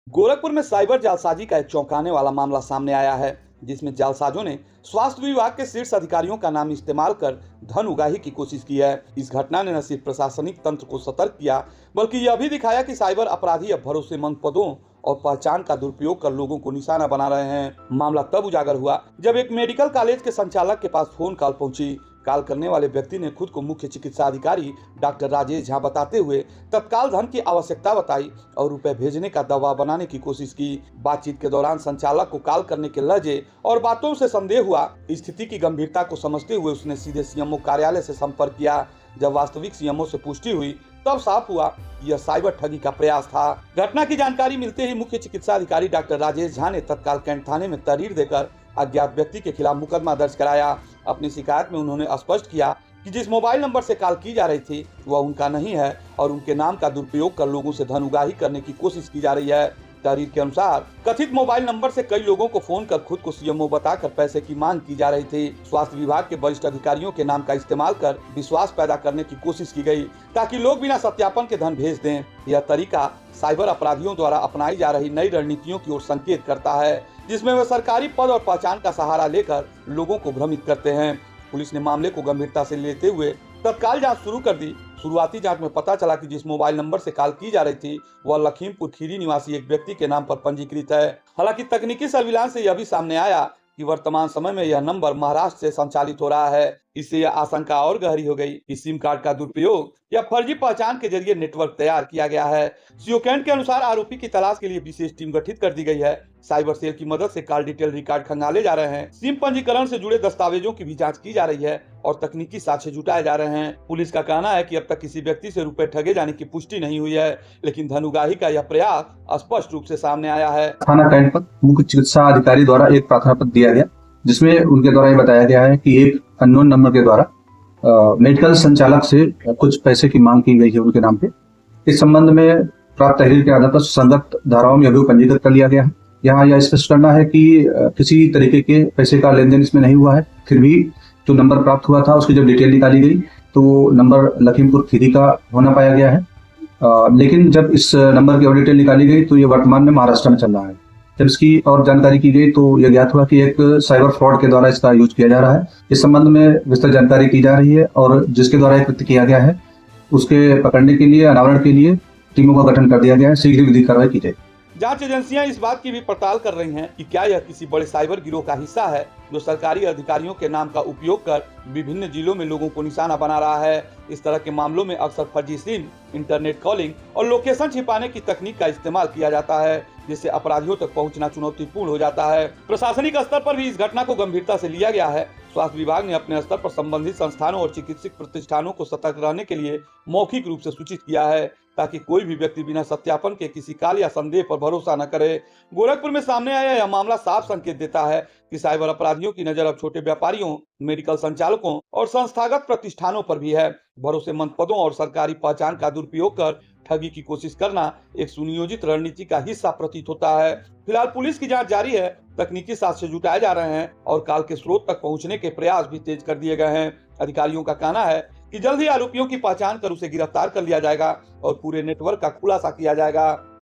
गोरखपुर में साइबर जालसाजी का एक चौंकाने वाला मामला सामने आया है, जिसमें जालसाजों ने स्वास्थ्य विभाग के शीर्ष अधिकारियों का नाम इस्तेमाल कर धन उगाही की कोशिश की है। इस घटना ने न सिर्फ प्रशासनिक तंत्र को सतर्क किया, बल्कि यह भी दिखाया कि साइबर अपराधी अब भरोसेमंद पदों और पहचान का दुरुपयोग कर लोगों को निशाना बना रहे हैं। मामला तब उजागर हुआ जब एक मेडिकल कॉलेज के संचालक के पास फोन कॉल पहुंची। कॉल करने वाले व्यक्ति ने खुद को मुख्य चिकित्सा अधिकारी डॉक्टर राजेश झा बताते हुए तत्काल धन की आवश्यकता बताई और रुपए भेजने का दबाव बनाने की कोशिश की। बातचीत के दौरान संचालक को कॉल करने के लहजे और बातों से संदेह हुआ। स्थिति की गंभीरता को समझते हुए उसने सीधे सीएमओ कार्यालय से संपर्क किया। जब वास्तविक सीएमओ से पुष्टि हुई तब साफ हुआ यह साइबर ठगी का प्रयास था। घटना की जानकारी मिलते ही मुख्य चिकित्सा अधिकारी डॉक्टर राजेश झा ने तत्काल कैंट थाने में तहरीर देकर अज्ञात व्यक्ति के खिलाफ मुकदमा दर्ज कराया। अपनी शिकायत में उन्होंने स्पष्ट किया कि जिस मोबाइल नंबर से कॉल की जा रही थी वह उनका नहीं है और उनके नाम का दुरुपयोग कर लोगों से धन उगाही करने की कोशिश की जा रही है। तहरीर के अनुसार कथित मोबाइल नंबर से कई लोगों को फोन कर खुद को सीएमओ बताकर पैसे की मांग की जा रही थी। स्वास्थ्य विभाग के वरिष्ठ अधिकारियों के नाम का इस्तेमाल कर विश्वास पैदा करने की कोशिश की गई ताकि लोग बिना सत्यापन के धन भेज दें। यह तरीका साइबर अपराधियों द्वारा अपनाई जा रही नई रणनीतियों की ओर संकेत करता है, जिसमें वे सरकारी पद और पहचान का सहारा लेकर लोगों को भ्रमित करते हैं। पुलिस ने मामले को गंभीरता से लेते हुए तत्काल जांच शुरू कर दी। शुरुआती जांच में पता चला कि जिस मोबाइल नंबर से कॉल की जा रही थी वह लखीमपुर खीरी निवासी एक व्यक्ति के नाम पर पंजीकृत है। हालांकि तकनीकी सर्विलांस से यह भी सामने आया कि वर्तमान समय में यह नंबर महाराष्ट्र से संचालित हो रहा है। इससे यह आशंका और गहरी हो गई कि सिम कार्ड का दुरुपयोग या फर्जी पहचान के जरिए नेटवर्क तैयार किया गया है। सीओ कैंट के अनुसार आरोपी की तलाश के लिए विशेष टीम गठित कर दी गई है। साइबर सेल की मदद से कॉल डिटेल रिकॉर्ड खंगाले जा रहे हैं। सिम पंजीकरण से जुड़े दस्तावेजों की भी जांच की जा रही है और तकनीकी साक्ष्य जुटाए जा रहे हैं। पुलिस का कहना है कि अब तक किसी व्यक्ति से रुपए ठगे जाने की पुष्टि नहीं हुई है, लेकिन धन उगाही का यह प्रयास स्पष्ट रूप से सामने आया है। थाना कैंट पर मुख्य चिकित्सा अधिकारी द्वारा एक प्रार्थना पत्र दिया गया, जिसमें उनके द्वारा ये बताया गया है कि एक अननोन नंबर के द्वारा मेडिकल संचालक से कुछ पैसे की मांग की गई है उनके नाम पे। इस संबंध में प्राप्त तहरीर के आधार पर संगत धाराओं में अभियोग पंजीकृत कर लिया गया है। यहाँ यह स्पष्ट करना है कि किसी तरीके के पैसे का लेन देन इसमें नहीं हुआ है। फिर भी जो नंबर प्राप्त हुआ था उसकी जब डिटेल निकाली गई तो नंबर लखीमपुर खीरी का होना पाया गया है। लेकिन जब इस नंबर की और डिटेल निकाली गई तो ये वर्तमान में महाराष्ट्र में चल रहा है। जब इसकी और जानकारी की गई तो यह ज्ञात हुआ कि एक साइबर फ्रॉड के द्वारा इसका यूज किया जा रहा है। इस संबंध में विस्तृत जानकारी की जा रही है और जिसके द्वारा कृत्य किया गया है उसके पकड़ने के लिए, अनावरण के लिए टीमों का गठन कर दिया गया है। शीघ्र विधिक कार्रवाई की जाएगी। जांच एजेंसियां इस बात की भी पड़ताल कर रही हैं कि क्या यह किसी बड़े साइबर गिरोह का हिस्सा है जो सरकारी अधिकारियों के नाम का उपयोग कर विभिन्न जिलों में लोगों को निशाना बना रहा है। इस तरह के मामलों में अक्सर फर्जी सिम, इंटरनेट कॉलिंग और लोकेशन छिपाने की तकनीक का इस्तेमाल किया जाता है, जिससे अपराधियों तक पहुंचना चुनौतीपूर्ण हो जाता है। प्रशासनिक स्तर पर भी इस घटना को गंभीरता से लिया गया है। स्वास्थ्य विभाग ने अपने स्तर पर संबंधित संस्थानों और चिकित्सक प्रतिष्ठानों को सतर्क रहने के लिए मौखिक रूप से सूचित किया है ताकि कोई भी व्यक्ति बिना सत्यापन के किसी कॉल या संदेह पर भरोसा न करे। गोरखपुर में सामने आया यह मामला साफ संकेत देता है कि साइबर अपराधियों की नजर अब छोटे व्यापारियों, मेडिकल संचालकों और संस्थागत प्रतिष्ठानों पर भी है। भरोसेमंद पदों और सरकारी पहचान का दुरुपयोग कर ठगी की कोशिश करना एक सुनियोजित रणनीति का हिस्सा प्रतीत होता है। फिलहाल पुलिस की जांच जारी है, तकनीकी साक्ष्य जुटाए जा रहे हैं और कॉल के स्रोत तक पहुंचने के प्रयास भी तेज कर दिए गए हैं। अधिकारियों का कहना है कि जल्द ही आरोपियों की पहचान कर उसे गिरफ्तार कर लिया जाएगा और पूरे नेटवर्क का खुलासा किया जाएगा।